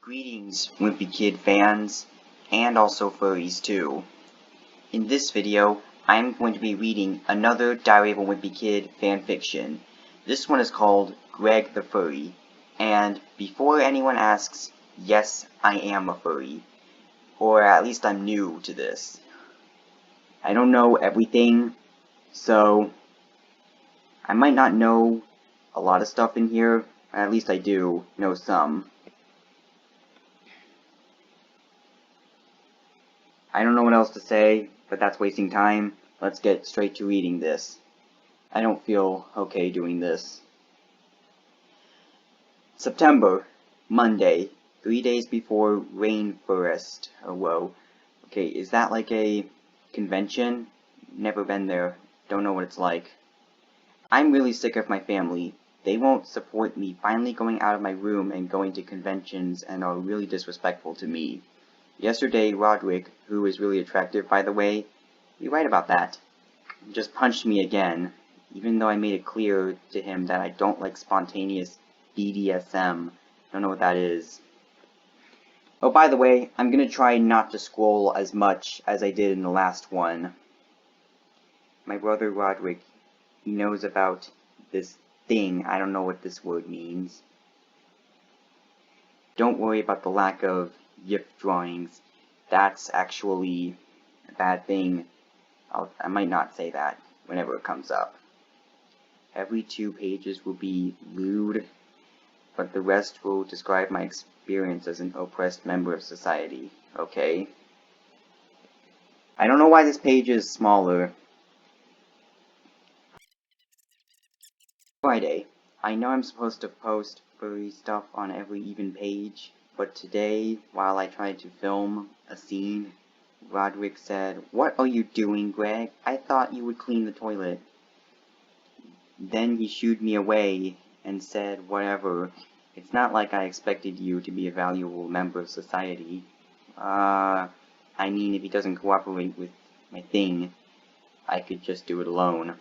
Greetings, Wimpy Kid fans, and also furries too. In this video, I'm going to be reading another Diary of a Wimpy Kid fanfiction. This one is called Greg the Furry, and before anyone asks, yes, I am a furry. Or at least I'm new to this. I don't know everything, so I might not know a lot of stuff in here, or at least I do know some. I don't know what else to say, but that's wasting time. Let's get straight to reading this. I don't feel okay doing this. September, Monday, 3 days before Rainforest. Oh, whoa. Okay, is that like a convention? Never been there. Don't know what it's like. I'm really sick of my family. They won't support me finally going out of my room and going to conventions and are really disrespectful to me. Yesterday, Roderick, who is really attractive by the way, you're right about that, just punched me again, even though I made it clear to him that I don't like spontaneous BDSM. Don't know what that is. Oh, by the way, I'm gonna try not to scroll as much as I did in the last one. My brother Roderick, he knows about this thing. I don't know what this word means. Don't worry about the lack of GIF drawings. That's actually a bad thing. I might not say that whenever it comes up. Every 2 pages will be lewd, but the rest will describe my experience as an oppressed member of society. Okay? I don't know why this page is smaller. Friday. I know I'm supposed to post furry stuff on every even page, but today, while I tried to film a scene, Roderick said, "What are you doing, Greg? I thought you would clean the toilet." Then he shooed me away and said, "Whatever. It's not like I expected you to be a valuable member of society." I mean, if he doesn't cooperate with my thing, I could just do it alone.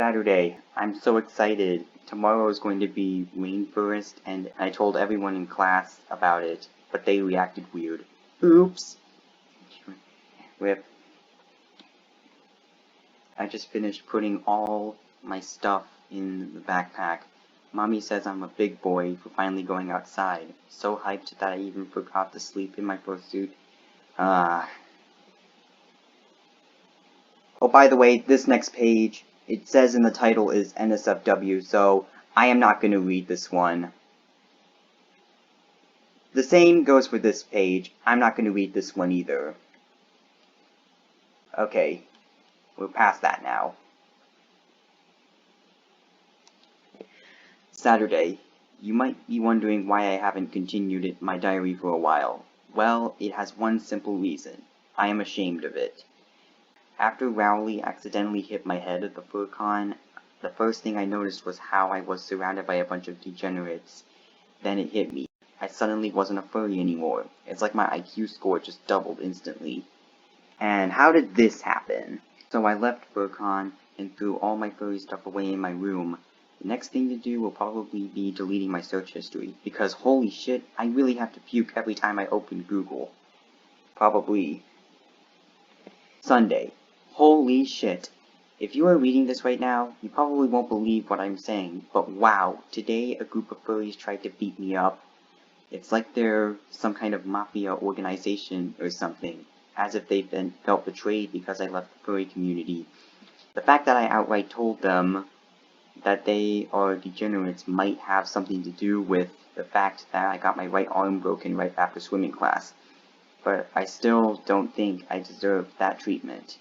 Saturday. I'm so excited. Tomorrow is going to be Rainforest, and I told everyone in class about it, but they reacted weird. Oops. Rip. I just finished putting all my stuff in the backpack. Mommy says I'm a big boy for finally going outside. So hyped that I even forgot to sleep in my fursuit. Oh, by the way, this next page, it says in the title is NSFW, so I am not going to read this one. The same goes for this page. I'm not going to read this one either. Okay, we're past that now. Saturday. You might be wondering why I haven't continued my diary for a while. Well, it has one simple reason. I am ashamed of it. After Rowley accidentally hit my head at the FurCon, the first thing I noticed was how I was surrounded by a bunch of degenerates. Then it hit me. I suddenly wasn't a furry anymore. It's like my IQ score just doubled instantly. And how did this happen? So I left FurCon and threw all my furry stuff away in my room. The next thing to do will probably be deleting my search history, because holy shit, I really have to puke every time I open Google. Probably. Sunday. Holy shit. If you are reading this right now, you probably won't believe what I'm saying, but wow, today a group of furries tried to beat me up. It's like they're some kind of mafia organization or something, as if they've been felt betrayed because I left the furry community. The fact that I outright told them that they are degenerates might have something to do with the fact that I got my right arm broken right after swimming class, but I still don't think I deserve that treatment.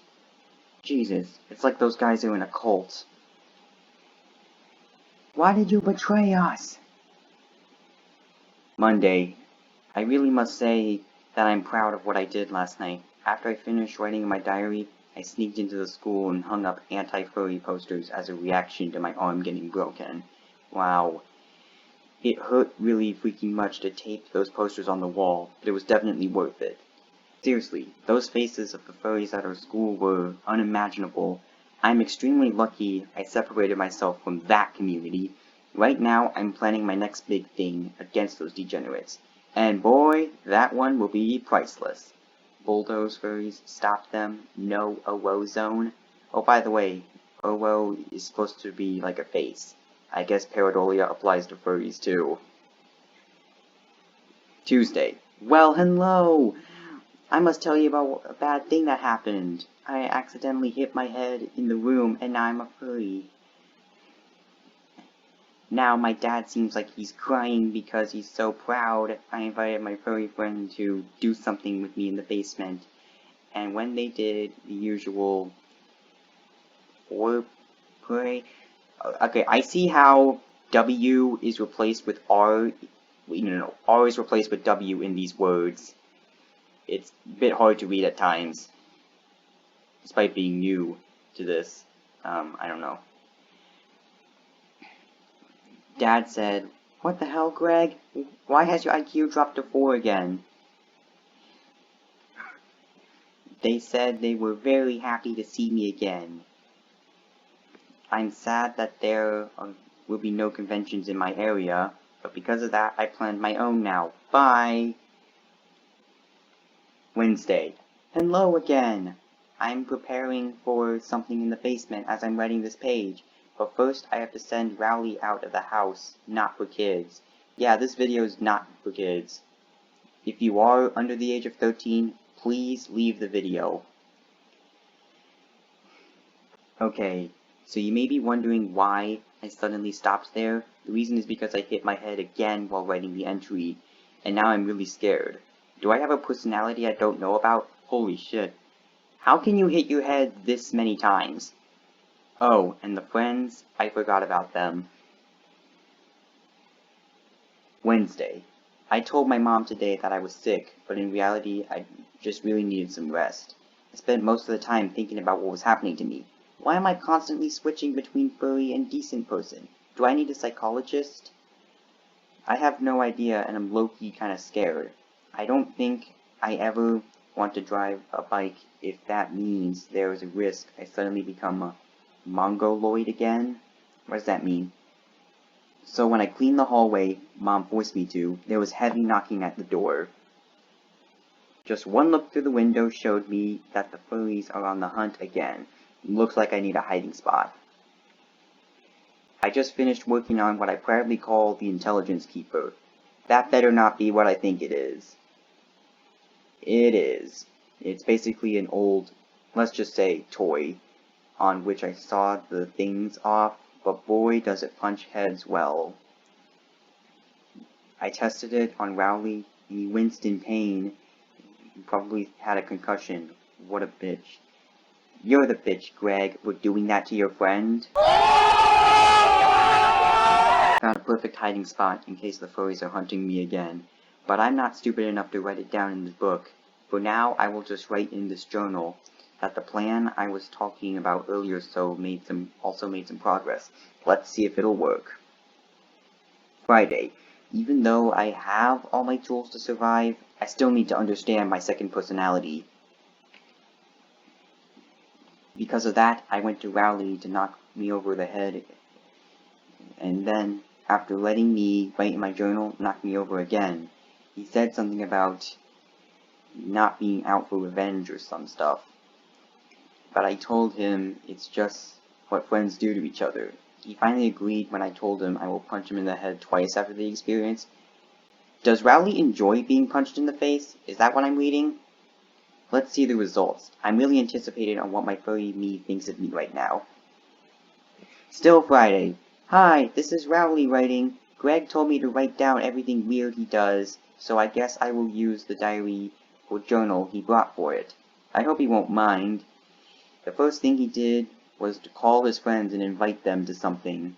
Jesus, it's like those guys are in a cult. Why did you betray us? Monday. I really must say that I'm proud of what I did last night. After I finished writing in my diary, I sneaked into the school and hung up anti-furry posters as a reaction to my arm getting broken. Wow. It hurt really freaking much to tape those posters on the wall, but it was definitely worth it. Seriously, those faces of the furries at our school were unimaginable. I'm extremely lucky I separated myself from that community. Right now, I'm planning my next big thing against those degenerates. And boy, that one will be priceless. Bulldoze furries, stop them, no OO zone. Oh, by the way, OO is supposed to be like a face. I guess pareidolia applies to furries too. Tuesday. Well, hello! I must tell you about a bad thing that happened. I accidentally hit my head in the room and now I'm a furry. Now my dad seems like he's crying because he's so proud. I invited my furry friend to do something with me in the basement. And when they did the usual foreplay, okay, I see how W is replaced with R. No, R is replaced with W in these words. It's a bit hard to read at times, despite being new to this. I don't know. Dad said, "What the hell, Greg? Why has your IQ dropped to 4 again?" They said they were very happy to see me again. I'm sad that there will be no conventions in my area, but because of that, I planned my own now. Bye! Wednesday. Hello again! I'm preparing for something in the basement as I'm writing this page. But first, I have to send Rowley out of the house, not for kids. Yeah, this video is not for kids. If you are under the age of 13, please leave the video. Okay, so you may be wondering why I suddenly stopped there. The reason is because I hit my head again while writing the entry, and now I'm really scared. Do I have a personality I don't know about? Holy shit. How can you hit your head this many times? Oh, and the friends, I forgot about them. Wednesday. I told my mom today that I was sick, but in reality, I just really needed some rest. I spent most of the time thinking about what was happening to me. Why am I constantly switching between furry and decent person? Do I need a psychologist? I have no idea, and I'm low-key kinda scared. I don't think I ever want to drive a bike if that means there is a risk I suddenly become a Mongoloid again? What does that mean? So when I cleaned the hallway, Mom forced me to, there was heavy knocking at the door. Just one look through the window showed me that the furries are on the hunt again. Looks like I need a hiding spot. I just finished working on what I proudly call the Intelligence Keeper. That better not be what I think it is. It is. It's basically an old, let's just say, toy, on which I saw the things off, but boy does it punch heads well. I tested it on Rowley, and he winced in pain. He probably had a concussion. What a bitch. You're the bitch, Greg, for doing that to your friend. Found a perfect hiding spot in case the furries are hunting me again. But I'm not stupid enough to write it down in this book. For now, I will just write in this journal that the plan I was talking about earlier also made some progress. Let's see if it'll work. Friday. Even though I have all my tools to survive, I still need to understand my second personality. Because of that, I went to Rowley to knock me over the head, and then, after letting me write in my journal, knock me over again. He said something about not being out for revenge or some stuff. But I told him it's just what friends do to each other. He finally agreed when I told him I will punch him in the head twice after the experience. Does Rowley enjoy being punched in the face? Is that what I'm reading? Let's see the results. I'm really anticipated on what my furry me thinks of me right now. Still Friday. Hi, this is Rowley writing. Greg told me to write down everything weird he does, so I guess I will use the diary or journal he brought for it. I hope he won't mind. The first thing he did was to call his friends and invite them to something.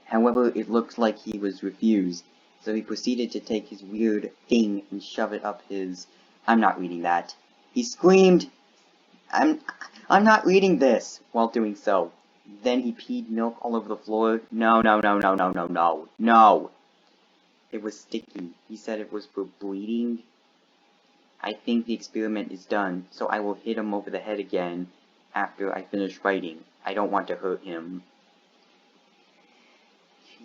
However, it looked like he was refused, so he proceeded to take his weird thing and shove it up his... I'm not reading that. He screamed, I'm not reading this, while doing so. Then he peed milk all over the floor. No. It was sticky. He said it was for bleeding. I think the experiment is done, so I will hit him over the head again after I finish writing. I don't want to hurt him.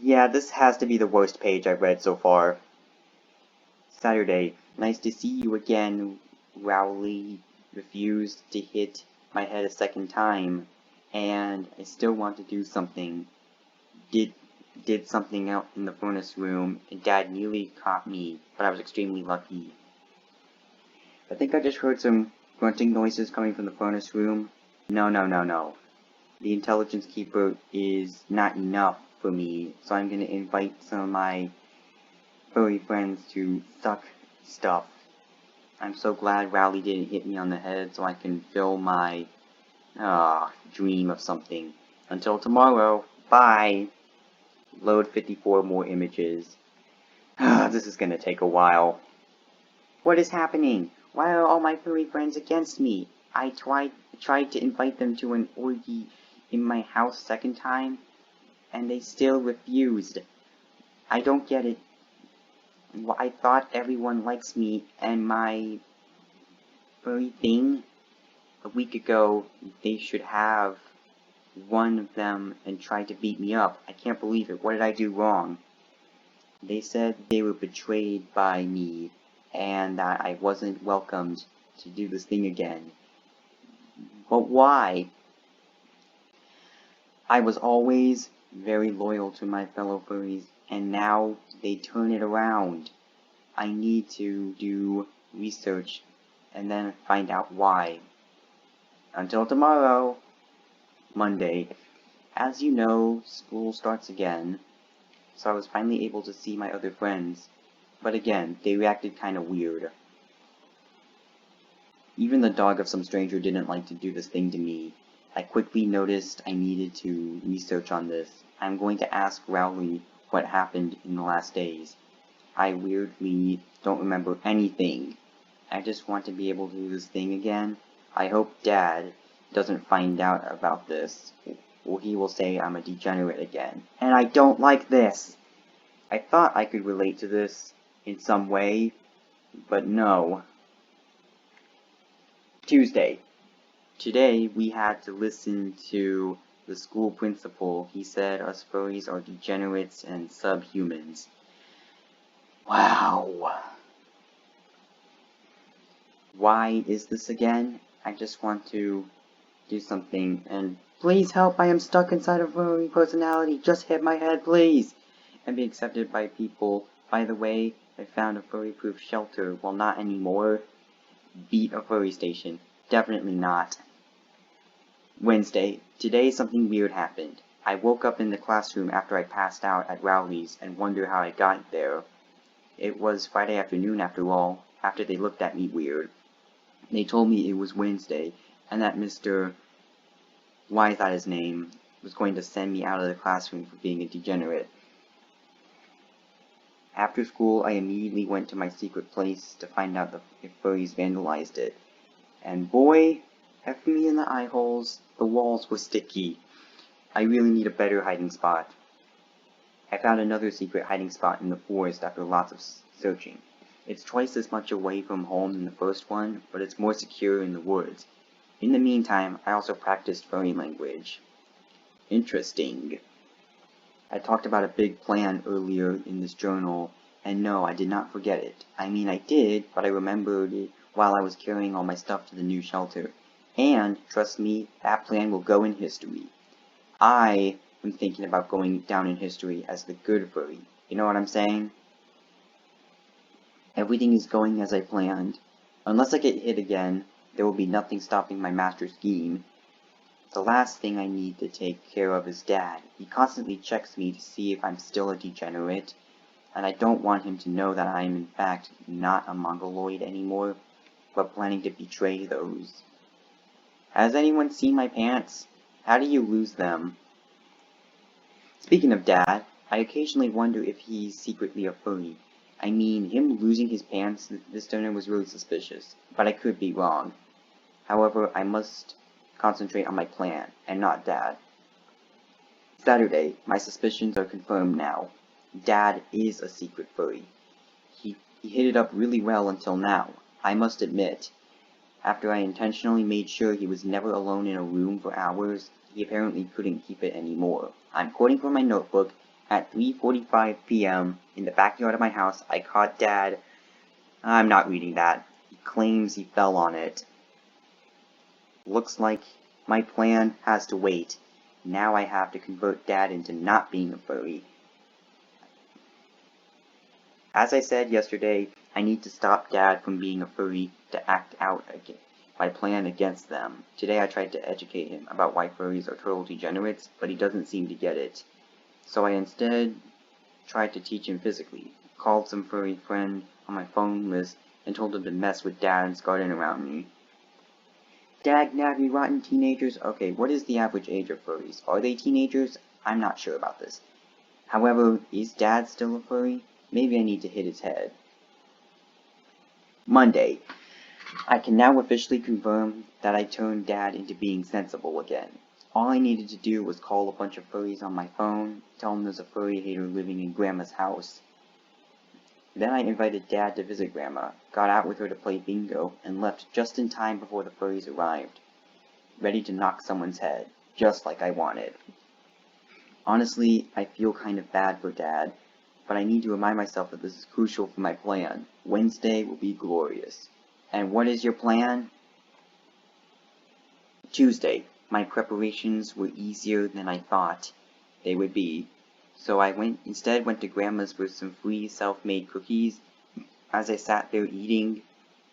Yeah, this has to be the worst page I've read so far. Saturday. Nice to see you again. Rowley refused to hit my head a second time, and I still want to do something. Did something out in the furnace room, and Dad nearly caught me, but I was extremely lucky. I think I just heard some grunting noises coming from the furnace room. No, no, no, no. The intelligence keeper is not enough for me, so I'm gonna invite some of my furry friends to suck stuff. I'm so glad Rowley didn't hit me on the head so I can fill my dream of something. Until tomorrow, bye! Load 54 more images. This is gonna take a while. What is happening? Why are all my furry friends against me? I tried to invite them to an orgy in my house second time, and they still refused. I don't get it. I thought everyone likes me and my furry thing. A week ago, they should have one of them and tried to beat me up. I can't believe it. What did I do wrong? They said they were betrayed by me and that I wasn't welcomed to do this thing again. But why? I was always very loyal to my fellow furries, and now they turn it around. I need to do research and then find out why. Until tomorrow, Monday. As you know, school starts again, so I was finally able to see my other friends. But again, they reacted kinda weird. Even the dog of some stranger didn't like to do this thing to me. I quickly noticed I needed to research on this. I'm going to ask Rowley what happened in the last days. I weirdly don't remember anything. I just want to be able to do this thing again. I hope Dad doesn't find out about this, or he will say I'm a degenerate again. And I don't like this! I thought I could relate to this in some way, but no. Tuesday. Today we had to listen to the school principal. He said us furries are degenerates and subhumans. Wow. Why is this again? I just want to do something, and please help, I am stuck inside a furry personality. Just hit my head, please. And be accepted by people. By the way, I found a furry-proof shelter. Well, not anymore. Beat a furry station. Definitely not. Wednesday. Today something weird happened. I woke up in the classroom after I passed out at Rowley's and wonder how I got there. It was Friday afternoon after all, after they looked at me weird. They told me it was Wednesday, and that Mr. Why is that his name? Was going to send me out of the classroom for being a degenerate. After school, I immediately went to my secret place to find out if furries vandalized it. And boy, F me in the eye holes, the walls were sticky. I really need a better hiding spot. I found another secret hiding spot in the forest after lots of searching. It's twice as much away from home than the first one, but it's more secure in the woods. In the meantime, I also practiced furry language. Interesting. I talked about a big plan earlier in this journal, and no, I did not forget it. I mean, I did, but I remembered it while I was carrying all my stuff to the new shelter. And, trust me, that plan will go in history. I am thinking about going down in history as the good furry. You know what I'm saying? Everything is going as I planned. Unless I get hit again, there will be nothing stopping my master scheme. The last thing I need to take care of is Dad. He constantly checks me to see if I'm still a degenerate, and I don't want him to know that I am in fact not a mongoloid anymore, but planning to betray those. Has anyone seen my pants? How do you lose them? Speaking of Dad, I occasionally wonder if he's secretly a furry. I mean, him losing his pants this dinner was really suspicious, but I could be wrong. However, I must concentrate on my plan, and not Dad. Saturday, my suspicions are confirmed now. Dad is a secret furry. He hit it up really well until now, I must admit. After I intentionally made sure he was never alone in a room for hours, he apparently couldn't keep it anymore. I'm quoting from my notebook, At 3:45 p.m. in the backyard of my house, I caught Dad. I'm not reading that. He claims he fell on it. Looks like my plan has to wait. Now I have to convert Dad into not being a furry. As I said yesterday, I need to stop Dad from being a furry to act out my plan against them. Today I tried to educate him about why furries are total degenerates, but he doesn't seem to get it. So I instead tried to teach him physically. Called some furry friend on my phone list and told him to mess with Dad's garden around me. Dag naggy rotten teenagers. Okay, what is the average age of furries? Are they teenagers? I'm not sure about this. However, is Dad still a furry? Maybe I need to hit his head. Monday. I can now officially confirm that I turned Dad into being sensible again. All I needed to do was call a bunch of furries on my phone, tell them there's a furry hater living in Grandma's house. Then I invited Dad to visit Grandma, got out with her to play bingo, and left just in time before the furries arrived. Ready to knock someone's head, just like I wanted. Honestly, I feel kind of bad for Dad, but I need to remind myself that this is crucial for my plan. Wednesday will be glorious. And what is your plan? Tuesday. My preparations were easier than I thought they would be. So I instead went to Grandma's for some free self-made cookies. As I sat there eating,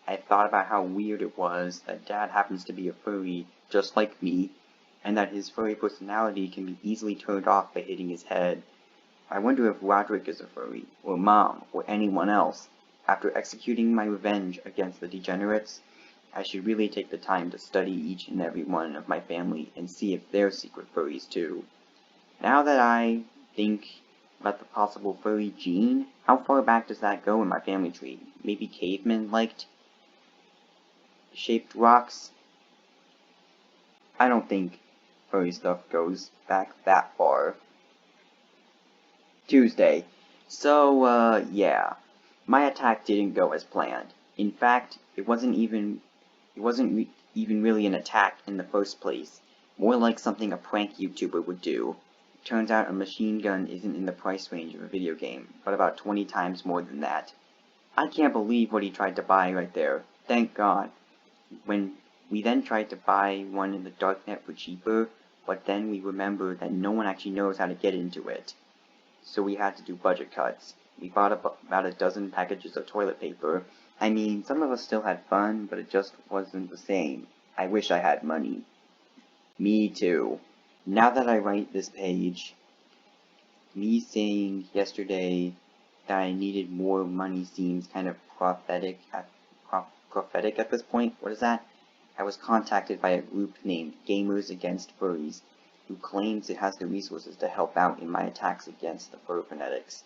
I thought about how weird it was that Dad happens to be a furry just like me, and that his furry personality can be easily turned off by hitting his head. I wonder if Roderick is a furry, or Mom, or anyone else. After executing my revenge against the degenerates, I should really take the time to study each and every one of my family and see if they're secret furries too. Now that I think about the possible furry gene, how far back does that go in my family tree? Maybe cavemen liked shaped rocks? I don't think furry stuff goes back that far. Tuesday. So, yeah. My attack didn't go as planned. In fact, it wasn't even really an attack in the first place. More like something a prank YouTuber would do. Turns out a machine gun isn't in the price range of a video game, but about 20 times more than that. I can't believe what he tried to buy right there. Thank God. When we then tried to buy one in the darknet for cheaper, but then we remembered that no one actually knows how to get into it. So we had to do budget cuts. We bought about a dozen packages of toilet paper. I mean, some of us still had fun, but it just wasn't the same. I wish I had money. Me too. Now that I write this page, me saying yesterday that I needed more money seems kind of prophetic at this point. What is that? I was contacted by a group named Gamers Against Furries, who claims it has the resources to help out in my attacks against the fur fanatics.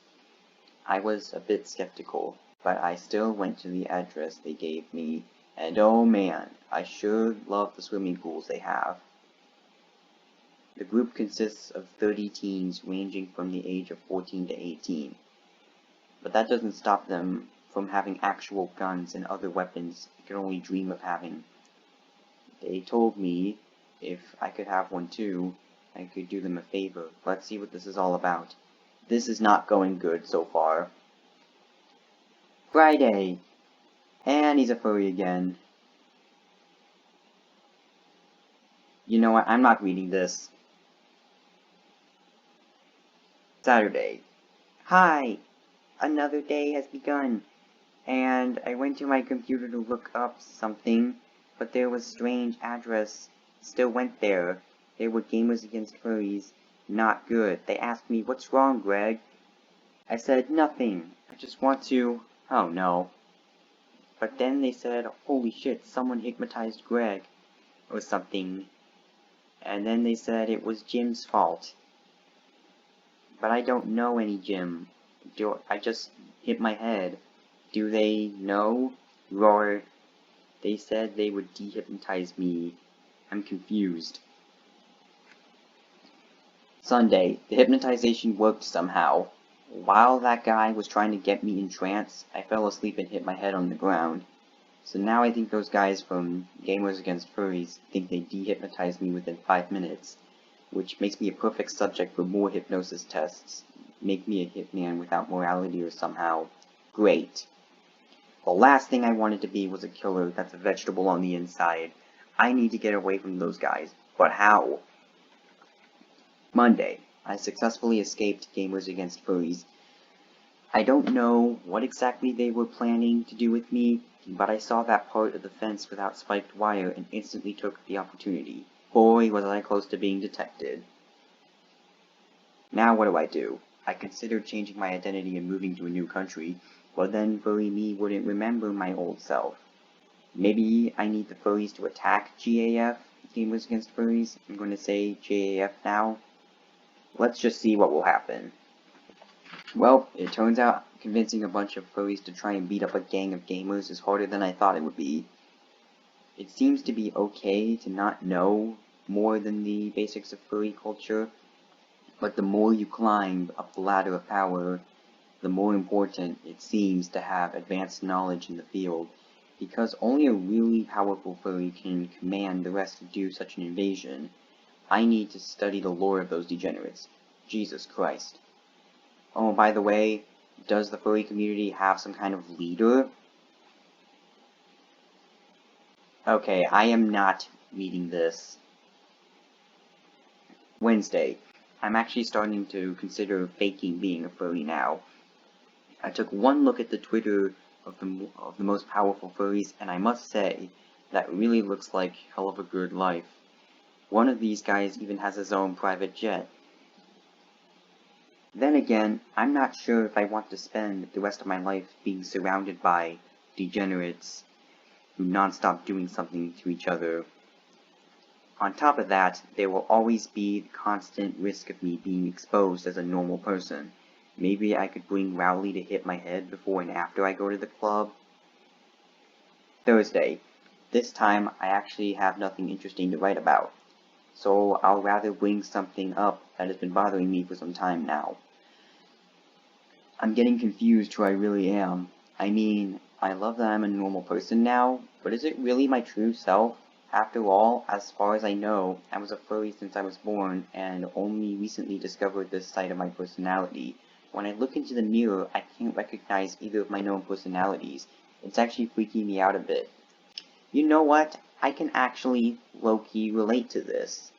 I was a bit skeptical, but I still went to the address they gave me, and oh man, I sure love the swimming pools they have. The group consists of 30 teens ranging from the age of 14 to 18, but that doesn't stop them from having actual guns and other weapons I could only dream of having. They told me if I could have one too, I could do them a favor. Let's see what this is all about. This is not going good so far. Friday! And he's a furry again. You know what? I'm not reading this. Saturday. Hi! Another day has begun. And I went to my computer to look up something, but there was a strange address. Still went there. There were Gamers Against Furries. Not good. They asked me, "What's wrong, Greg?" I said, "Nothing. I just want to..." Oh no. But then they said, "Holy shit, someone hypnotized Greg," or something. And then they said it was Jim's fault. But I don't know any Jim. I just hit my head. Do they know? Or they said they would dehypnotize me. I'm confused. Sunday. The hypnotization worked somehow. While that guy was trying to get me in trance, I fell asleep and hit my head on the ground. So now I think those guys from Gamers Against Furries think they dehypnotized me within 5 minutes, which makes me a perfect subject for more hypnosis tests. make me a hitman without morality or somehow. Great. The last thing I wanted to be was a killer that's a vegetable on the inside. I need to get away from those guys. But how? Monday. I successfully escaped Gamers Against Furries. I don't know what exactly they were planning to do with me, but I saw that part of the fence without spiked wire and instantly took the opportunity. Boy, was I close to being detected. Now what do? I considered changing my identity and moving to a new country, but then furry me wouldn't remember my old self. Maybe I need the furries to attack GAF, Gamers Against Furries. I'm going to say JAF now. Let's just see what will happen. Well, it turns out convincing a bunch of furries to try and beat up a gang of gamers is harder than I thought it would be. It seems to be okay to not know more than the basics of furry culture, but the more you climb up the ladder of power, the more important it seems to have advanced knowledge in the field, because only a really powerful furry can command the rest to do such an invasion. I need to study the lore of those degenerates. Jesus Christ. Oh, by the way, does the furry community have some kind of leader? Okay, I am not reading this. Wednesday. I'm actually starting to consider faking being a furry now. I took one look at the Twitter of the most powerful furries, and I must say, that really looks like hell of a good life. One of these guys even has his own private jet. Then again, I'm not sure if I want to spend the rest of my life being surrounded by degenerates who non-stop doing something to each other. On top of that, there will always be the constant risk of me being exposed as a normal person. Maybe I could bring Rowley to hit my head before and after I go to the club. Thursday. This time, I actually have nothing interesting to write about, so I'll rather bring something up that has been bothering me for some time now. I'm getting confused who I really am. I mean, I love that I'm a normal person now, but is it really my true self? After all, as far as I know, I was a furry since I was born, and only recently discovered this side of my personality. When I look into the mirror, I can't recognize either of my known personalities. It's actually freaking me out a bit. You know what? I can actually low-key relate to this.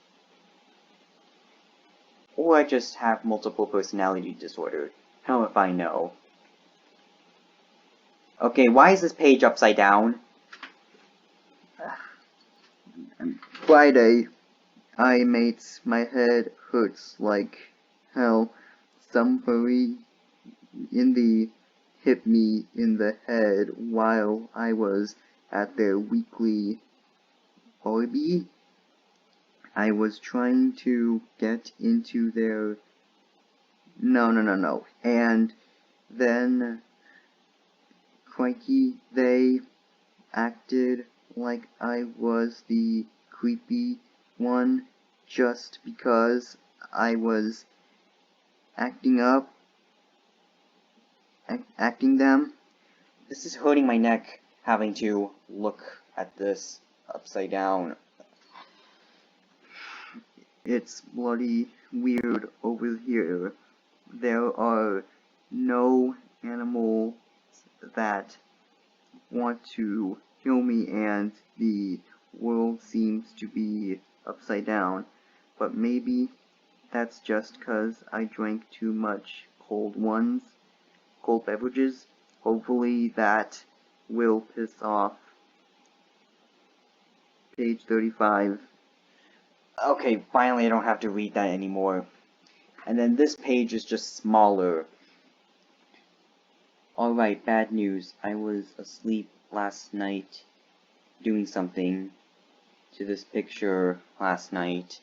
Or I just have multiple personality disorder. How if I know? Okay, why is this page upside down? Friday. Mates, my head hurts like hell. Some furry hit me in the head while I was at their weekly hobby. I was trying to get into their... No. And then, crikey, they acted like I was the creepy one just because I was acting them. This is hurting my neck, having to look at this upside down. It's bloody weird over here. There are no animals that want to kill me, and the world seems to be upside down. But maybe that's just 'cause I drank too much cold beverages. Hopefully that will piss off. Page 35. Okay, finally I don't have to read that anymore. And then this page is just smaller. Alright, bad news. I was asleep last night doing something to this picture last night,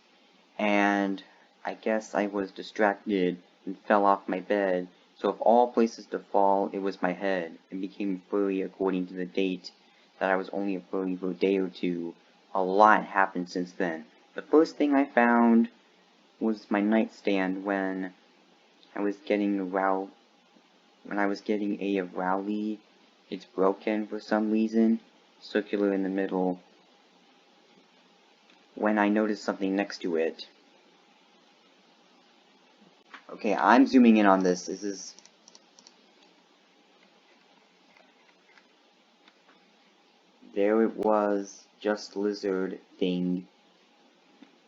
and I guess I was distracted and fell off my bed, so of all places to fall, it was my head, and became furry according to the date that I was only a furry for a day or two. A lot happened since then. The first thing I found was my nightstand when I was getting a Rowley. It's broken for some reason, circular in the middle, when I noticed something next to it. Okay, I'm zooming in on this. This is... There it was, just lizard thing.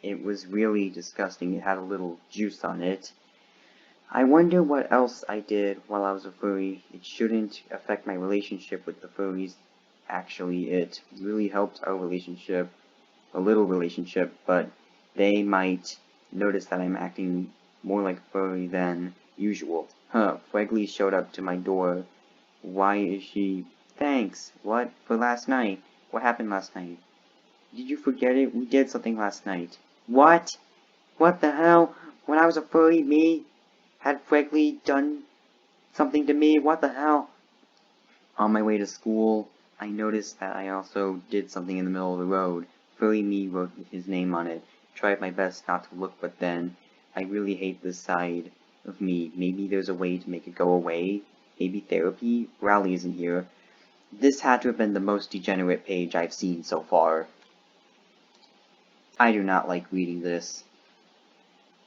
It was really disgusting. It had a little juice on it. I wonder what else I did while I was a furry. It shouldn't affect my relationship with the furries. Actually, it really helped our relationship, a little relationship, but they might notice that I'm acting more like a furry than usual. Huh, Fregley showed up to my door. Why is she... Thanks. What? For last night? What happened last night? Did you forget it? We did something last night. What? What the hell? When I was a furry, me? Had Fregley done something to me? What the hell? On my way to school, I noticed that I also did something in the middle of the road. Furry me wrote his name on it. Tried my best not to look, but then, I really hate this side of me. Maybe there's a way to make it go away? Maybe therapy? Rowley isn't here. This had to have been the most degenerate page I've seen so far. I do not like reading this.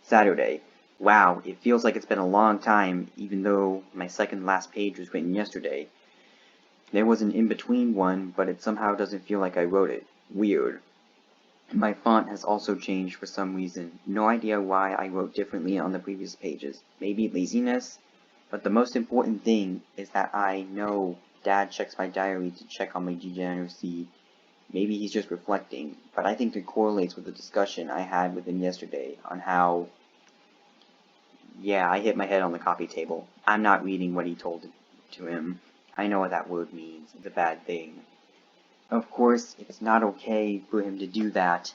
Saturday. Wow, it feels like it's been a long time, even though my second last page was written yesterday. There was an in-between one, but it somehow doesn't feel like I wrote it. Weird. My font has also changed for some reason. No idea why I wrote differently on the previous pages. Maybe laziness? But the most important thing is that I know Dad checks my diary to check on my degeneracy. Maybe he's just reflecting, but I think it correlates with the discussion I had with him yesterday on how... Yeah, I hit my head on the coffee table. I'm not reading what he told to him. I know what that word means. It's a bad thing. Of course, it's not okay for him to do that.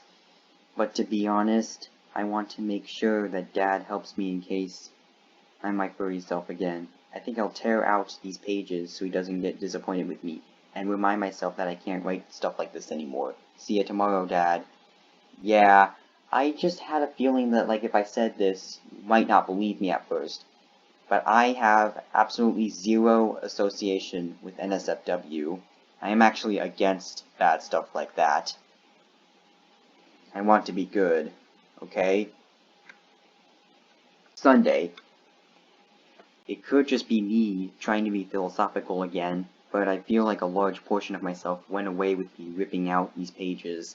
But to be honest, I want to make sure that Dad helps me in case I'm my furry self again. I think I'll tear out these pages so he doesn't get disappointed with me, and remind myself that I can't write stuff like this anymore. See ya tomorrow, Dad. Yeah, I just had a feeling that, like, if I said this, you might not believe me at first. But I have absolutely zero association with NSFW. I am actually against bad stuff like that. I want to be good, okay? Sunday. It could just be me trying to be philosophical again, but I feel like a large portion of myself went away with me ripping out these pages.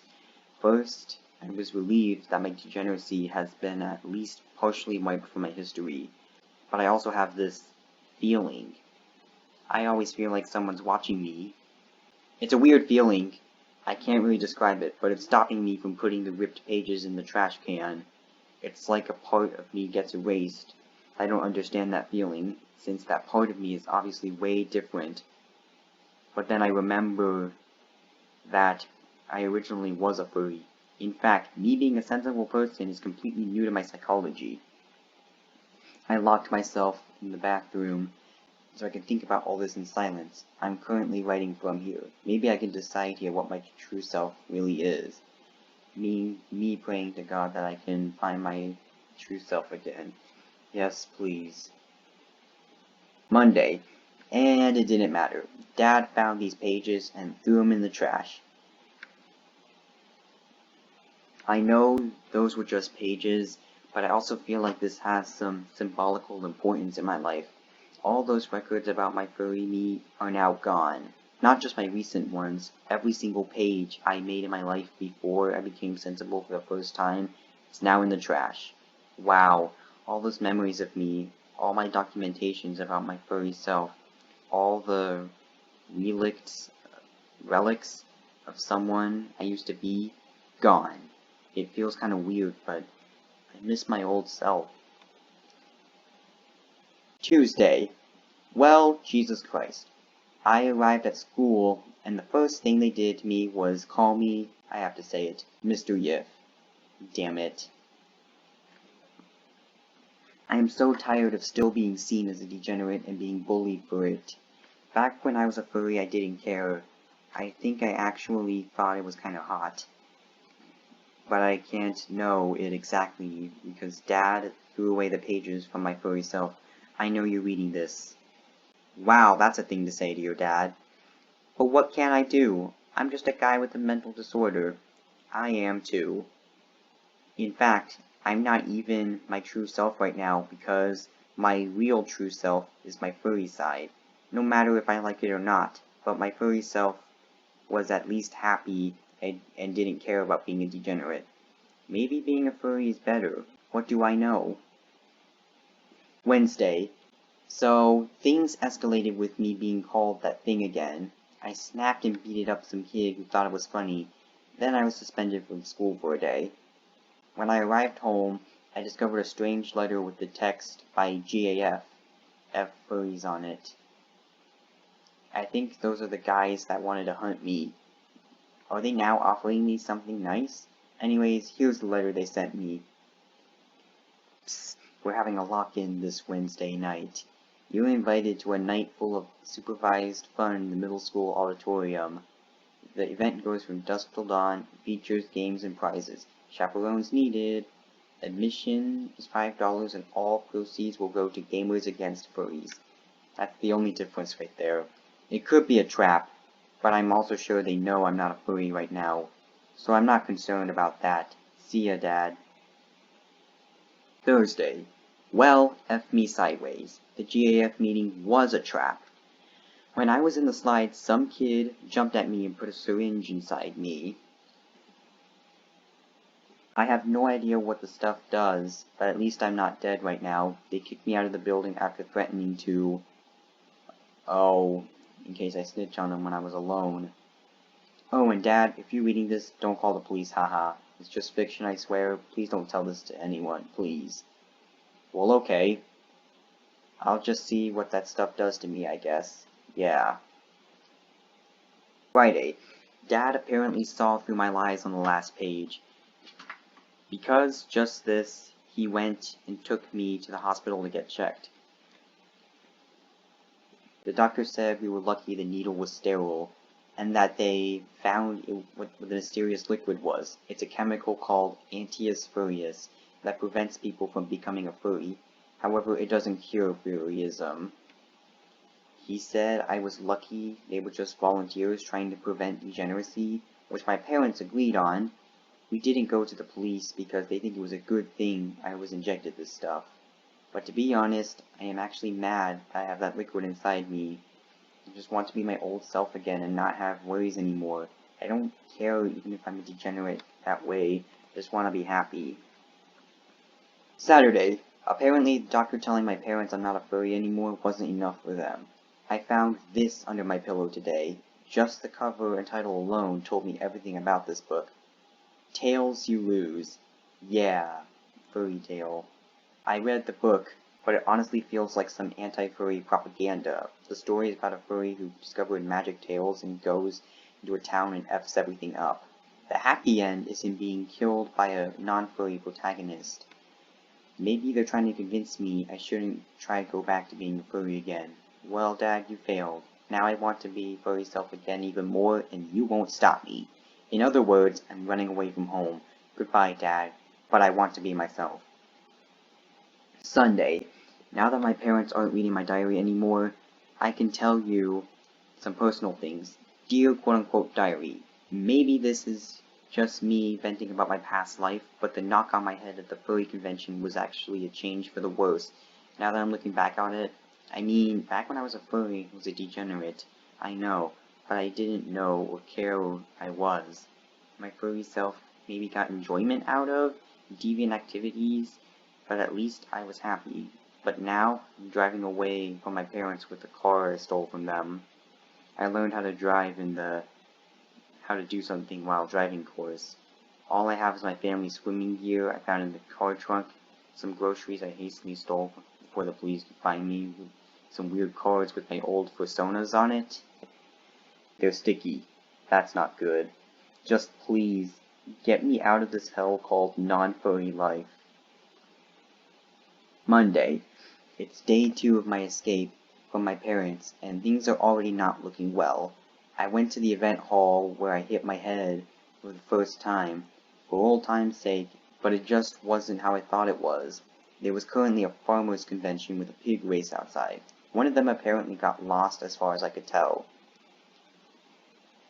First, I was relieved that my degeneracy has been at least partially wiped from my history, but I also have this feeling. I always feel like someone's watching me. It's a weird feeling. I can't really describe it, but it's stopping me from putting the ripped pages in the trash can. It's like a part of me gets erased. I don't understand that feeling, since that part of me is obviously way different. But then I remember that I originally was a furry. In fact, me being a sensible person is completely new to my psychology. I locked myself in the bathroom so I can think about all this in silence. I'm currently writing from here. Maybe I can decide here what my true self really is. Me praying to God that I can find my true self again. Yes, please. Monday. And it didn't matter. Dad found these pages and threw them in the trash. I know those were just pages, but I also feel like this has some symbolical importance in my life. All those records about my furry me are now gone. Not just my recent ones. Every single page I made in my life before I became sensible for the first time is now in the trash. Wow, all those memories of me, all my documentations about my furry self, all the relics of someone I used to be, gone. It feels kind of weird, but I miss my old self. Tuesday. Well, Jesus Christ. I arrived at school, and the first thing they did to me was call me, I have to say it, Mr. Yif. Damn it. I am so tired of still being seen as a degenerate and being bullied for it. Back when I was a furry, I didn't care. I think I actually thought it was kinda hot. But I can't know it exactly, because Dad threw away the pages from my furry self. I know you're reading this. Wow, that's a thing to say to your dad. But what can I do? I'm just a guy with a mental disorder. I am too. In fact, I'm not even my true self right now because my real true self is my furry side. No matter if I like it or not, but my furry self was at least happy and didn't care about being a degenerate. Maybe being a furry is better. What do I know? Wednesday. So, things escalated with me being called that thing again. I snapped and beat up some kid who thought it was funny. Then I was suspended from school for a day. When I arrived home, I discovered a strange letter with the text by GAF, F furries on it. I think those are the guys that wanted to hunt me. Are they now offering me something nice? Anyways, here's the letter they sent me. Psst, we're having a lock-in this Wednesday night. You're invited to a night full of supervised fun in the middle school auditorium. The event goes from dusk till dawn, features games and prizes. Chaperones needed. Admission is $5 and all proceeds will go to Gamers Against Furries. That's the only difference right there. It could be a trap, but I'm also sure they know I'm not a furry right now, so I'm not concerned about that. See ya, Dad. Thursday. Well, F me sideways. The GAF meeting was a trap. When I was in the slides, some kid jumped at me and put a syringe inside me. I have no idea what the stuff does, but at least I'm not dead right now. They kicked me out of the building after threatening to... Oh, in case I snitch on them when I was alone. Oh, and Dad, if you're reading this, don't call the police, haha. It's just fiction, I swear. Please don't tell this to anyone, please. Well, okay. I'll just see what that stuff does to me, I guess. Yeah. Friday. Dad apparently saw through my lies on the last page. Because just this, he went and took me to the hospital to get checked. The doctor said we were lucky the needle was sterile, and that they found what the mysterious liquid was. It's a chemical called Antius furrius that prevents people from becoming a furry. However, it doesn't cure furryism. He said I was lucky they were just volunteers trying to prevent degeneracy, which my parents agreed on. We didn't go to the police because they think it was a good thing I was injected this stuff. But to be honest, I am actually mad I have that liquid inside me. I just want to be my old self again and not have worries anymore. I don't care even if I'm a degenerate that way. I just want to be happy. Saturday. Apparently, the doctor telling my parents I'm not a furry anymore wasn't enough for them. I found this under my pillow today. Just the cover and title alone told me everything about this book. Tales You Lose. Yeah, furry tale. I read the book, but it honestly feels like some anti-furry propaganda. The story is about a furry who discovered magic tales and goes into a town and F's everything up. The happy end is him being killed by a non-furry protagonist. Maybe they're trying to convince me I shouldn't try to go back to being a furry again. Well, Dad, you failed. Now I want to be furry self again even more, and you won't stop me. In other words, I'm running away from home. Goodbye, Dad, but I want to be myself. Sunday. Now that my parents aren't reading my diary anymore, I can tell you some personal things. Dear quote-unquote diary, maybe this is just me venting about my past life, but the knock on my head at the furry convention was actually a change for the worse. Now that I'm looking back on it, I mean, back when I was a furry, I was a degenerate. I know, but I didn't know or care who I was. My furry self maybe got enjoyment out of deviant activities, but at least I was happy. But now, I'm driving away from my parents with the car I stole from them. I learned how to drive in the how to do something while driving course. All I have is my family's swimming gear I found in the car trunk, some groceries I hastily stole before the police could find me, some weird cards with my old personas on it. They're sticky. That's not good. Just please, get me out of this hell called non-furry life. Monday. It's day 2 of my escape from my parents, and things are already not looking well. I went to the event hall where I hit my head for the first time, for old time's sake, but it just wasn't how I thought it was. There was currently a farmers' convention with a pig race outside. One of them apparently got lost as far as I could tell.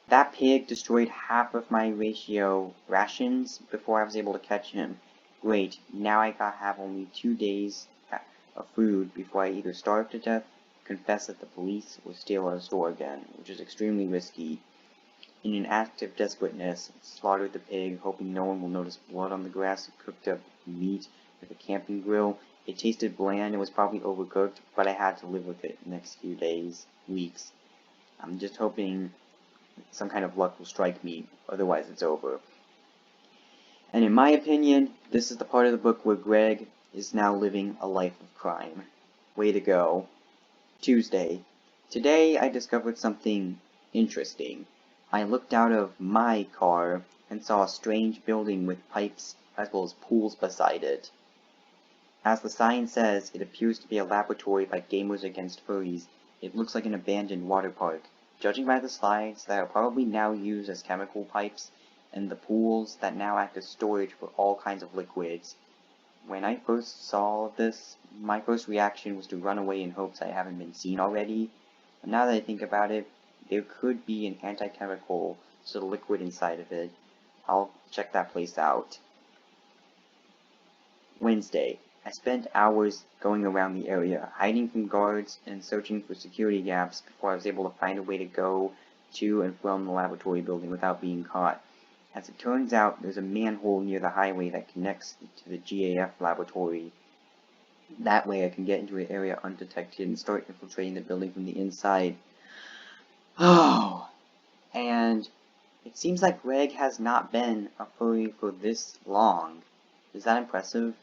That pig destroyed half of my ratio rations before I was able to catch him. Great, now I have only 2 days of food before I either starve to death, confess at the police, or steal at a store again, which is extremely risky. In an act of desperateness, I slaughtered the pig, hoping no one will notice blood on the grass, and cooked up meat with a camping grill. It tasted bland and was probably overcooked, but I had to live with it the next few days, weeks. I'm just hoping some kind of luck will strike me, otherwise it's over. And in my opinion, this is the part of the book where Greg is now living a life of crime. Way to go. Tuesday. Today I discovered something interesting. I looked out of my car and saw a strange building with pipes as well as pools beside it. As the sign says, it appears to be a laboratory by Gamers Against Furries. It looks like an abandoned water park. Judging by the slides that are probably now used as chemical pipes, and the pools that now act as storage for all kinds of liquids. When I first saw this, my first reaction was to run away in hopes I haven't been seen already. But now that I think about it, there could be an anti-chemical sort of liquid inside of it. I'll check that place out. Wednesday. I spent hours going around the area, hiding from guards and searching for security gaps before I was able to find a way to go to and from the laboratory building without being caught. As it turns out, there's a manhole near the highway that connects to the GAF laboratory. That way I can get into an area undetected and start infiltrating the building from the inside. Oh, and it seems like Greg has not been a furry for this long. Is that impressive?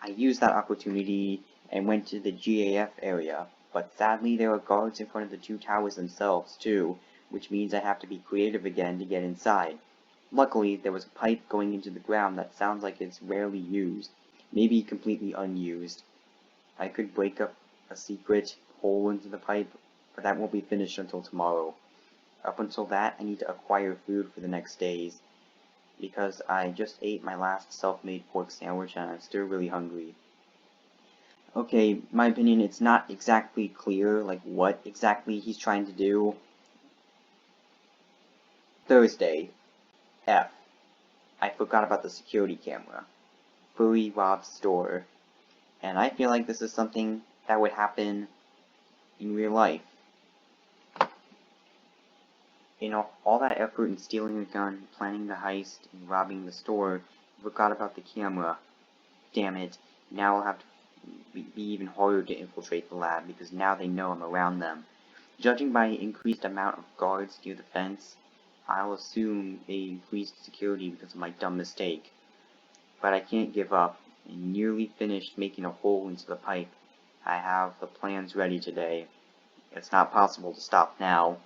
I used that opportunity and went to the GAF area, but sadly there are guards in front of the 2 towers themselves too, which means I have to be creative again to get inside. Luckily, there was a pipe going into the ground that sounds like it's rarely used, maybe completely unused. I could break up a secret hole into the pipe, but that won't be finished until tomorrow. Up until that, I need to acquire food for the next days, because I just ate my last self-made pork sandwich and I'm still really hungry. Okay, my opinion, it's not exactly clear, like, what exactly he's trying to do. Thursday. F. I forgot about the security camera. Furry robs store. And I feel like this is something that would happen in real life. You know, all that effort in stealing a gun, planning the heist, and robbing the store, forgot about the camera. Damn it, now I'll have to be even harder to infiltrate the lab, because now they know I'm around them. Judging by the increased amount of guards near the fence, I'll assume they increased security because of my dumb mistake. But I can't give up. I nearly finished making a hole into the pipe. I have the plans ready today. It's not possible to stop now.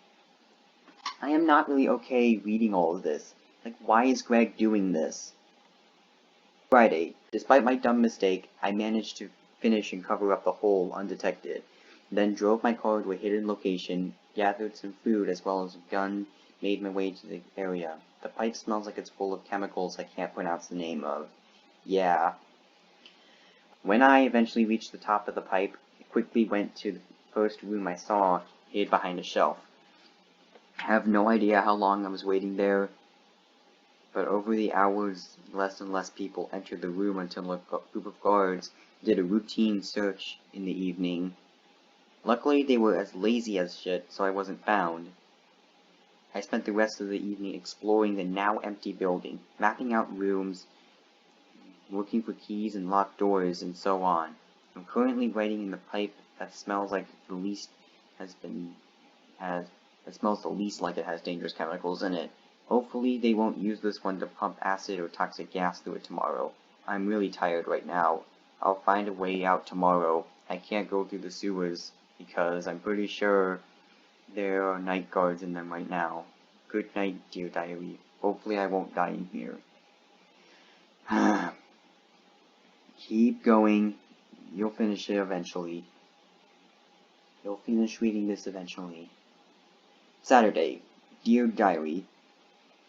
I am not really okay reading all of this. Like, why is Greg doing this? Friday. Despite my dumb mistake, I managed to finish and cover up the hole undetected. Then drove my car to a hidden location, gathered some food as well as a gun, made my way to the area. The pipe smells like it's full of chemicals I can't pronounce the name of. Yeah. When I eventually reached the top of the pipe, I quickly went to the first room I saw, hid behind a shelf. I have no idea how long I was waiting there, but over the hours, less and less people entered the room until a group of guards did a routine search in the evening. Luckily, they were as lazy as shit, so I wasn't found. I spent the rest of the evening exploring the now empty building, mapping out rooms, looking for keys and locked doors, and so on. I'm currently writing in the pipe that smells like the least it smells the least like it has dangerous chemicals in it. Hopefully they won't use this one to pump acid or toxic gas through it tomorrow. I'm really tired right now. I'll find a way out tomorrow. I can't go through the sewers because I'm pretty sure there are night guards in them right now. Good night, dear diary. Hopefully I won't die in here. Keep going. You'll finish it eventually. You'll finish reading this eventually. Saturday. Dear diary.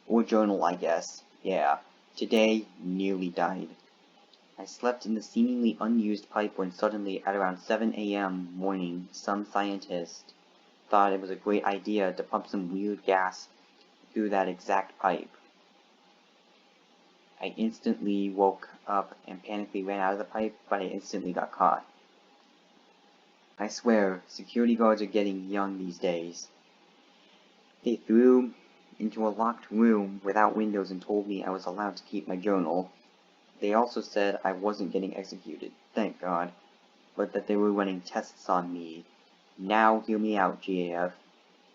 Or journal, I guess. Yeah. Today, nearly died. I slept in the seemingly unused pipe when suddenly, at around 7 a.m. morning, some scientist thought it was a great idea to pump some weird gas through that exact pipe. I instantly woke up and panically ran out of the pipe, but I instantly got caught. I swear, security guards are getting young these days. They threw into a locked room without windows and told me I was allowed to keep my journal. They also said I wasn't getting executed, thank God, but that they were running tests on me. Now hear me out, GAF,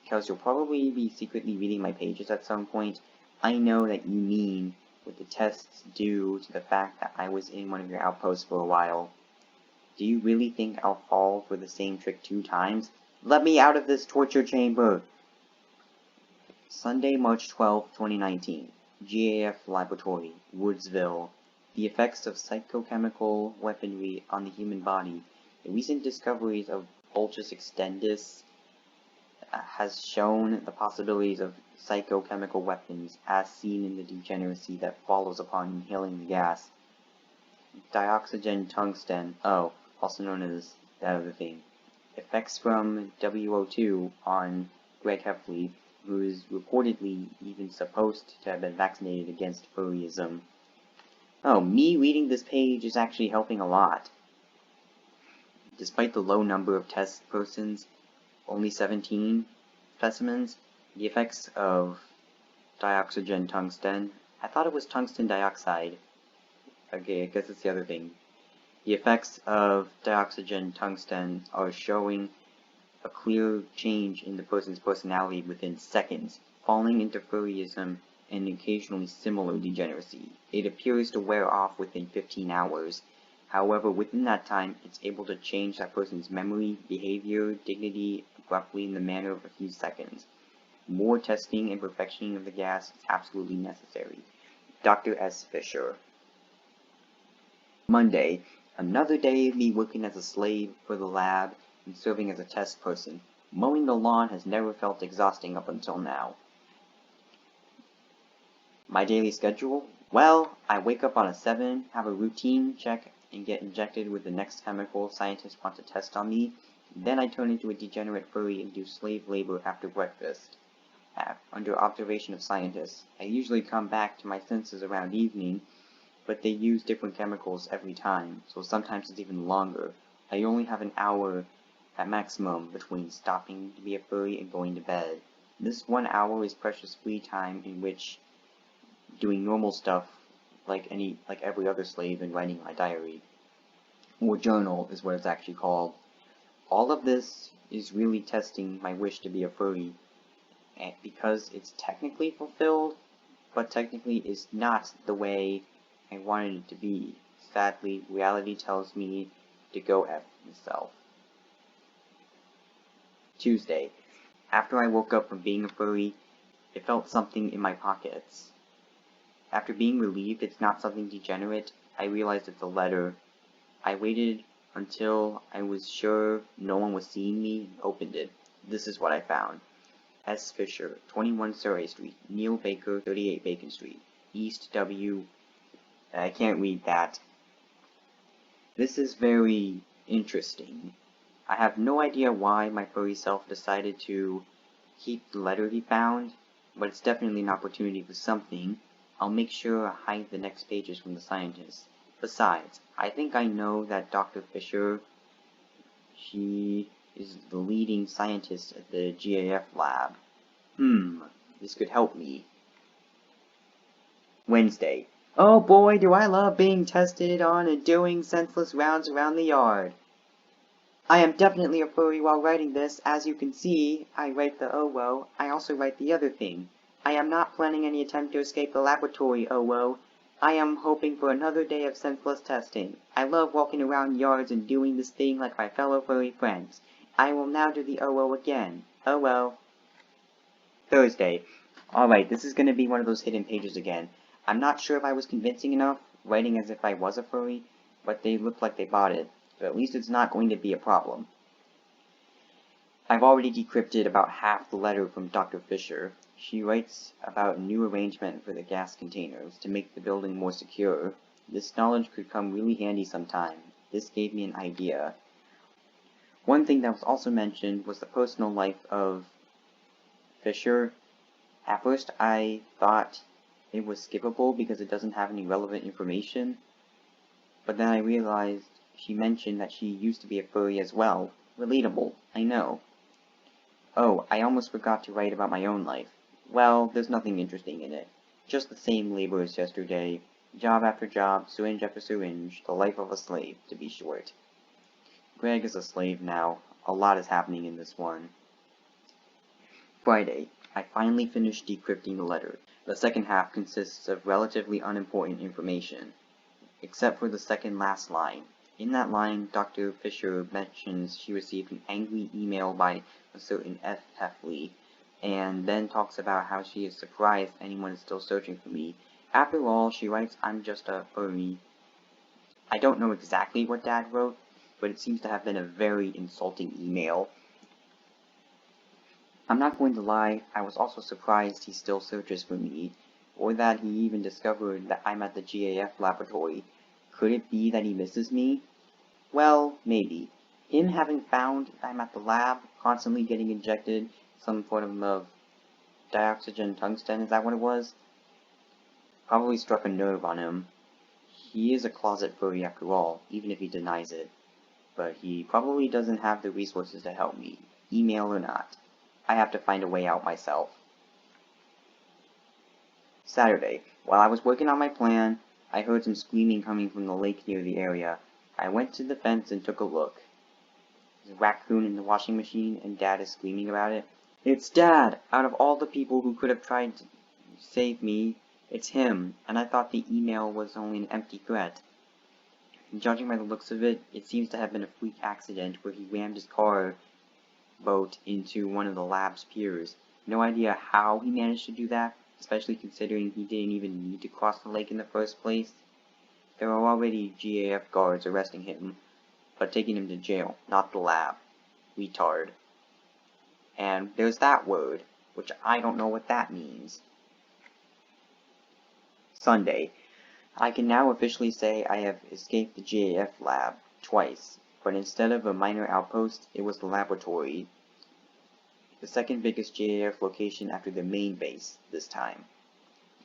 because you'll probably be secretly reading my pages at some point. I know that you mean what the tests due to the fact that I was in one of your outposts for a while. Do you really think I'll fall for the same trick 2 times? Let me out of this torture chamber! Sunday, March 12, 2019. GAF Laboratory, Woodsville. The effects of psychochemical weaponry on the human body. The recent discoveries of Vultus extendus has shown the possibilities of psychochemical weapons as seen in the degeneracy that follows upon inhaling the gas. Dioxygen tungsten, also known as that other thing. Effects from WO2 on Greg Heffley, who is reportedly even supposed to have been vaccinated against furryism. Oh, me reading this page is actually helping a lot. Despite the low number of test persons, only 17 specimens, the effects of dioxygen tungsten, I thought it was tungsten dioxide. Okay, I guess it's the other thing. The effects of dioxygen tungsten are showing a clear change in the person's personality within seconds, falling into furryism and occasionally similar degeneracy. It appears to wear off within 15 hours. However, within that time, it's able to change that person's memory, behavior, dignity, abruptly in the manner of a few seconds. More testing and perfectioning of the gas is absolutely necessary. Dr. S. Fisher. Monday. Another day of me working as a slave for the lab and serving as a test person. Mowing the lawn has never felt exhausting up until now. My daily schedule? Well, I wake up on a 7, have a routine check, and get injected with the next chemical scientists want to test on me. Then I turn into a degenerate furry and do slave labor after breakfast. Under observation of scientists. I usually come back to my senses around evening, but they use different chemicals every time, so sometimes it's even longer. I only have an hour at maximum between stopping to be a furry and going to bed. This 1 hour is precious free time in which doing normal stuff like every other slave and writing my diary. Or journal is what it's actually called. All of this is really testing my wish to be a furry, and because it's technically fulfilled, but technically is not the way I wanted it to be. Sadly, reality tells me to go F myself. Tuesday. After I woke up from being a furry, it felt something in my pockets. After being relieved it's not something degenerate, I realized it's a letter. I waited until I was sure no one was seeing me and opened it. This is what I found. S. Fisher, 21 Surrey Street, Neil Baker, 38 Bacon Street, East W. I can't read that. This is very interesting. I have no idea why my furry self decided to keep the letter he found, but it's definitely an opportunity for something. I'll make sure I hide the next pages from the scientists. Besides, I think I know that Dr. Fisher, she is the leading scientist at the GAF lab. This could help me. Wednesday. Oh boy, do I love being tested on and doing senseless rounds around the yard. I am definitely a furry while writing this. As you can see, I write the oh whoa. I also write the other thing. I am not planning any attempt to escape the laboratory, oh whoa. I am hoping for another day of senseless testing. I love walking around yards and doing this thing like my fellow furry friends. I will now do the oh whoa again. Oh well. Thursday. Alright, this is going to be one of those hidden pages again. I'm not sure if I was convincing enough, writing as if I was a furry, but they look like they bought it. So at least it's not going to be a problem. I've already decrypted about half the letter from Dr. Fisher. She writes about a new arrangement for the gas containers to make the building more secure. This knowledge could come really handy sometime. This gave me an idea. One thing that was also mentioned was the personal life of Fisher. At first I thought it was skippable because it doesn't have any relevant information. But then I realized she mentioned that she used to be a furry as well. Relatable, I know. Oh, I almost forgot to write about my own life. Well, there's nothing interesting in it. Just the same labor as yesterday. Job after job, syringe after syringe, the life of a slave, to be short. Greg is a slave now. A lot is happening in this one. Friday. I finally finished decrypting the letter. The second half consists of relatively unimportant information, except for the second last line. In that line, Dr. Fisher mentions she received an angry email by a certain F. Heffley, and then talks about how she is surprised anyone is still searching for me. After all, she writes, I'm just a furry. I don't know exactly what Dad wrote, but it seems to have been a very insulting email. I'm not going to lie, I was also surprised he still searches for me, or that he even discovered that I'm at the GAF laboratory. Could it be that he misses me? Well, maybe. Him having found I'm at the lab, constantly getting injected some form of dioxygen tungsten, is that what it was? Probably struck a nerve on him. He is a closet furry after all, even if he denies it. But he probably doesn't have the resources to help me, email or not. I have to find a way out myself. Saturday. While I was working on my plan, I heard some screaming coming from the lake near the area. I went to the fence and took a look. There's a raccoon in the washing machine, and Dad is screaming about it. It's Dad! Out of all the people who could have tried to save me, it's him, and I thought the email was only an empty threat. And judging by the looks of it, it seems to have been a freak accident where he rammed his car boat into one of the lab's piers. No idea how he managed to do that, especially considering he didn't even need to cross the lake in the first place. There are already GAF guards arresting him, but taking him to jail, not the lab. Retard. And there's that word, which I don't know what that means. Sunday. I can now officially say I have escaped the GAF lab twice, but instead of a minor outpost, it was the laboratory, the second biggest GAF location after the main base this time.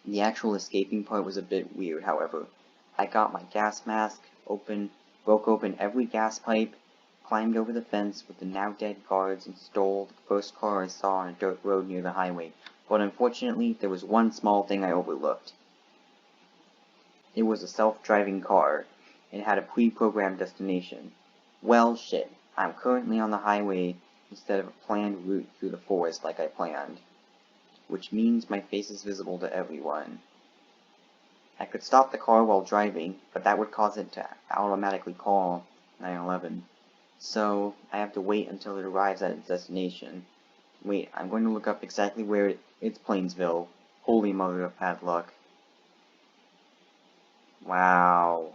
The actual escaping part was a bit weird, however. I got my gas mask open, broke open every gas pipe, climbed over the fence with the now dead guards, and stole the first car I saw on a dirt road near the highway. But unfortunately, there was one small thing I overlooked. It was a self-driving car. It had a pre-programmed destination. Well, shit. I'm currently on the highway instead of a planned route through the forest like I planned, which means my face is visible to everyone. I could stop the car while driving, but that would cause it to automatically call 911. So, I have to wait until it arrives at its destination. Wait, I'm going to look up exactly where it's Plainsville. Holy mother of bad luck. Wow.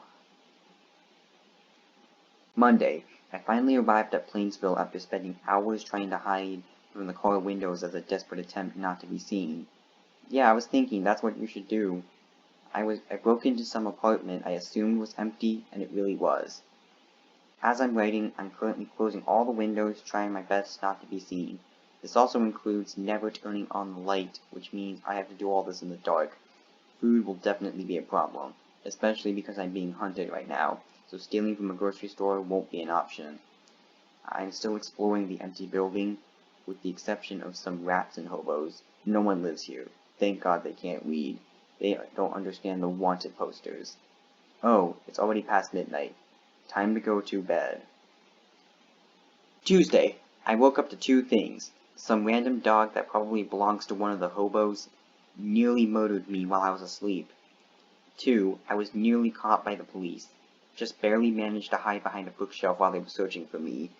Monday. I finally arrived at Plainsville after spending hours trying to hide from the car windows as a desperate attempt not to be seen. Yeah, I was thinking that's what you should do. I broke into some apartment I assumed was empty, and it really was. As I'm writing, I'm currently closing all the windows, trying my best not to be seen. This also includes never turning on the light, which means I have to do all this in the dark. Food will definitely be a problem, especially because I'm being hunted right now, so stealing from a grocery store won't be an option. I'm still exploring the empty building, with the exception of some rats and hobos. No one lives here. Thank God they can't read. They don't understand the wanted posters. Oh, it's already past midnight. Time to go to bed. Tuesday. I woke up to two things. Some random dog that probably belongs to one of the hobos nearly murdered me while I was asleep. 2. I was nearly caught by the police. Just barely managed to hide behind a bookshelf while they were searching for me.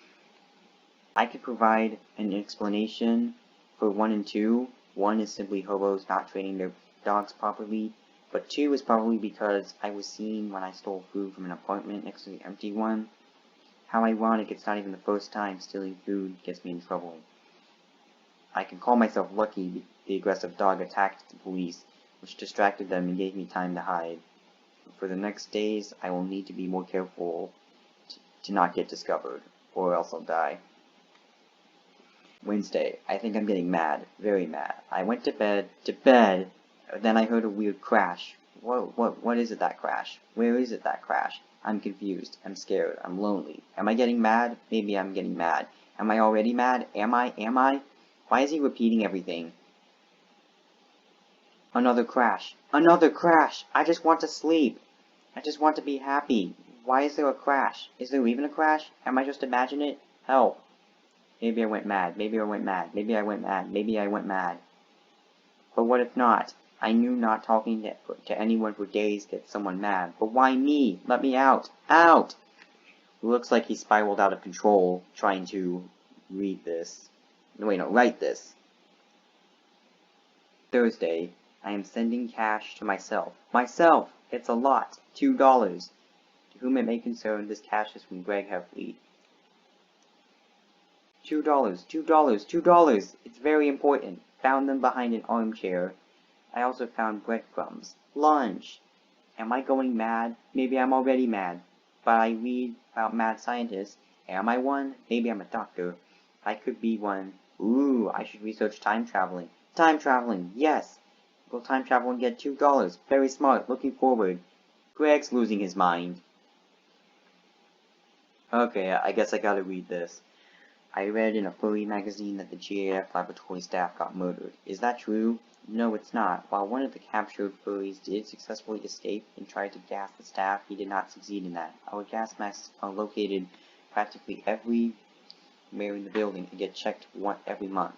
I could provide an explanation for 1 and 2. 1 is simply hobos not training their dogs properly, but 2 is probably because I was seen when I stole food from an apartment next to the empty one. How ironic it's not even the first time stealing food gets me in trouble. I can call myself lucky the aggressive dog attacked the police, which distracted them and gave me time to hide. For the next days, I will need to be more careful to not get discovered, or else I'll die. Wednesday. I think I'm getting mad. Very mad. I went to bed, Then I heard a weird crash. What is it that crash? Where is it that crash? I'm confused. I'm scared. I'm lonely. Am I getting mad? Maybe I'm getting mad. Am I already mad? Am I? Am I? Why is he repeating everything? Another crash. Another crash! I just want to sleep. I just want to be happy. Why is there a crash? Is there even a crash? Am I just imagining it? Help. Maybe I went mad. Maybe I went mad. Maybe I went mad. Maybe I went mad. But what if not? I knew not talking to anyone for days gets someone mad. But why me? Let me out. Out! It looks like he spiraled out of control trying to read this. Wait, no, write this. Thursday. I am sending cash to myself. Myself! It's a lot. $2. To whom it may concern, this cash is from Greg Heffley. $2, $2, $2! It's very important. Found them behind an armchair. I also found breadcrumbs. Lunch! Am I going mad? Maybe I'm already mad. But I read about mad scientists. Am I one? Maybe I'm a doctor. I could be one. Ooh, I should research time traveling. Time traveling, yes! Will time travel and get $2? Very smart, looking forward. Greg's losing his mind. Okay, I guess I gotta read this. I read in a Furry magazine that the GAF laboratory staff got murdered. Is that true? No, it's not. While one of the captured furries did successfully escape and tried to gas the staff, he did not succeed in that. Our gas masks are located practically everywhere in the building and get checked every month.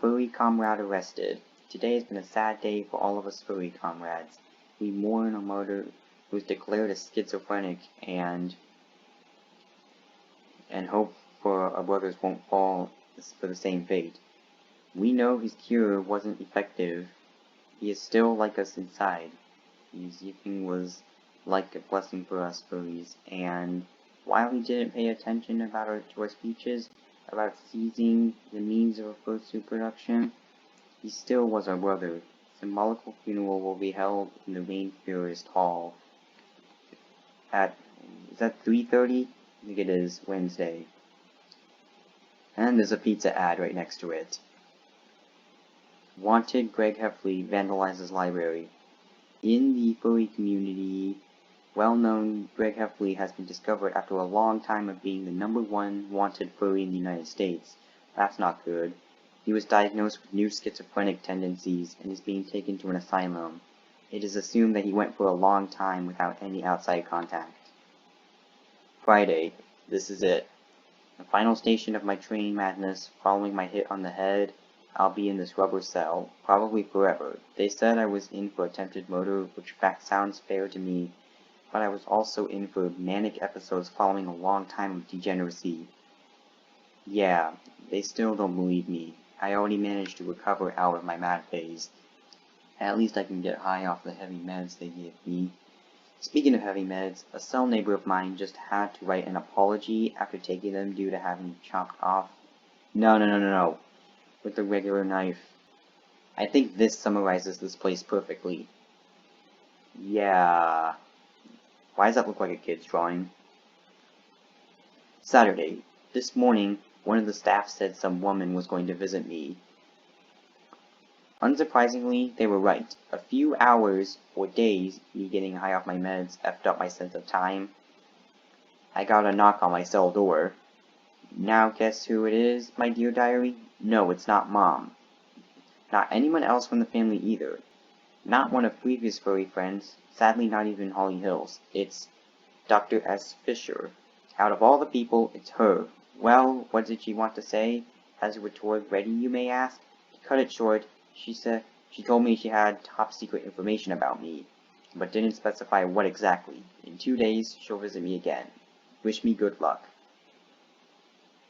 Furry comrade arrested. Today has been a sad day for all of us furry comrades. We mourn a martyr who was declared a schizophrenic and hope for our brothers won't fall for the same fate. We know his cure wasn't effective. He is still like us inside. His yipping was like a blessing for us furries, and while he didn't pay attention to our speeches about seizing the means of a fursuit production, he still was our brother. Symbolical funeral will be held in the Rainforest Hall at, is that 3:30? I think it is Wednesday. And there's a pizza ad right next to it. Wanted Greg Heffley vandalizes library. In the furry community, well-known Greg Heffley has been discovered after a long time of being the #1 wanted furry in the United States. That's not good. He was diagnosed with new schizophrenic tendencies and is being taken to an asylum. It is assumed that he went for a long time without any outside contact. Friday. This is it. The final station of my training madness, following my hit on the head. I'll be in this rubber cell, probably forever. They said I was in for attempted murder, which sounds fair to me, but I was also in for manic episodes following a long time of degeneracy. Yeah, they still don't believe me. I already managed to recover out of my mad phase. At least I can get high off the heavy meds they gave me. Speaking of heavy meds, a cell neighbor of mine just had to write an apology after taking them due to having chopped off. No. With a regular knife. I think this summarizes this place perfectly. Yeah. Why does that look like a kid's drawing? Saturday. This morning, one of the staff said some woman was going to visit me. Unsurprisingly, they were right. A few hours or days, me getting high off my meds effed up my sense of time. I got a knock on my cell door. Now guess who it is, my dear diary? No, it's not Mom. Not anyone else from the family either. Not one of previous furry friends, sadly not even Holly Hills. It's Dr. S. Fisher. Out of all the people, it's her. Well, what did she want to say? Has a retort ready, you may ask? To cut it short, she told me she had top secret information about me, but didn't specify what exactly. In 2 days, she'll visit me again. Wish me good luck.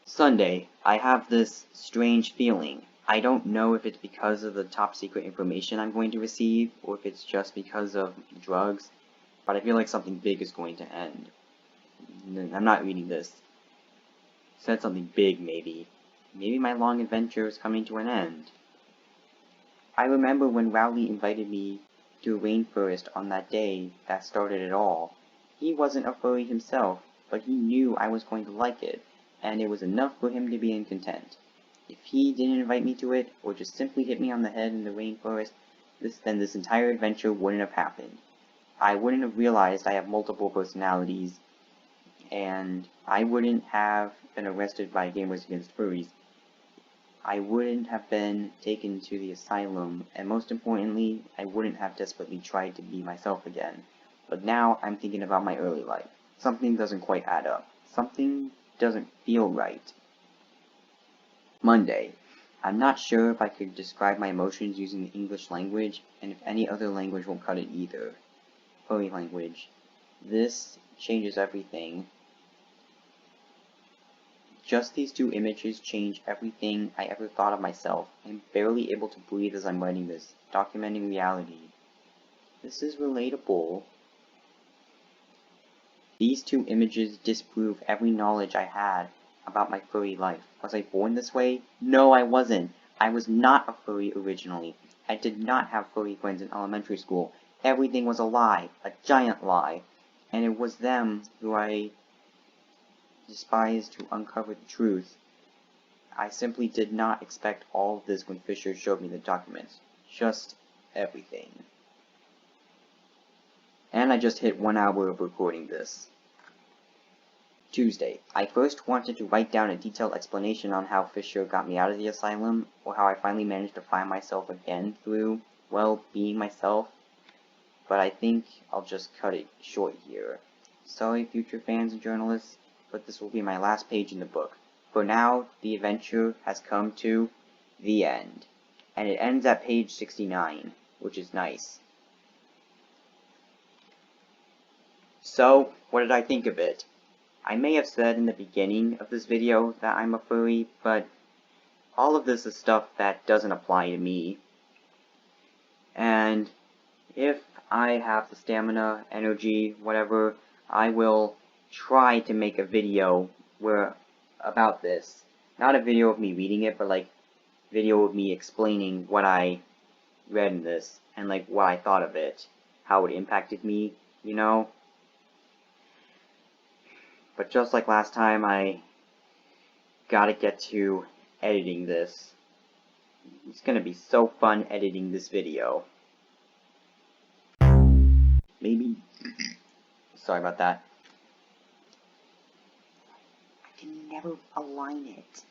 Sunday, I have this strange feeling. I don't know if it's because of the top secret information I'm going to receive, or if it's just because of drugs, but I feel like something big is going to end. I'm not reading this. It said something big, maybe. Maybe my long adventure is coming to an end. I remember when Rowley invited me to a rainforest on that day that started it all. He wasn't a furry himself, but he knew I was going to like it, and it was enough for him to be content. If he didn't invite me to it, or just simply hit me on the head in the rainforest, then this entire adventure wouldn't have happened. I wouldn't have realized I have multiple personalities, and I wouldn't have been arrested by Gamers Against Furries. I wouldn't have been taken to the asylum, and most importantly, I wouldn't have desperately tried to be myself again. But now I'm thinking about my early life. Something doesn't quite add up. Something doesn't feel right. Monday. I'm not sure if I could describe my emotions using the English language, and if any other language won't cut it either. Furry language. This changes everything. Just these two images change everything I ever thought of myself. I'm barely able to breathe as I'm writing this, documenting reality. This is relatable. These two images disprove every knowledge I had about my furry life. Was I born this way? No, I wasn't. I was not a furry originally. I did not have furry friends in elementary school. Everything was a lie, a giant lie. And it was them who I despised to uncover the truth. I simply did not expect all of this when Fisher showed me the documents. Just everything. And I just hit 1 hour of recording this. Tuesday. I first wanted to write down a detailed explanation on how Fisher got me out of the asylum, or how I finally managed to find myself again through, well, being myself. But I think I'll just cut it short here. Sorry, future fans and journalists, but this will be my last page in the book. For now, the adventure has come to the end. And it ends at page 69, which is nice. So, what did I think of it? I may have said in the beginning of this video that I'm a furry, but all of this is stuff that doesn't apply to me. And if I have the stamina, energy, whatever, I will try to make a video about this. Not a video of me reading it, but like video of me explaining what I read in this, and like what I thought of it, how it impacted me, you know? But just like last time, I gotta get to editing this. It's gonna be so fun editing this video. Maybe... Sorry about that. I can never align it.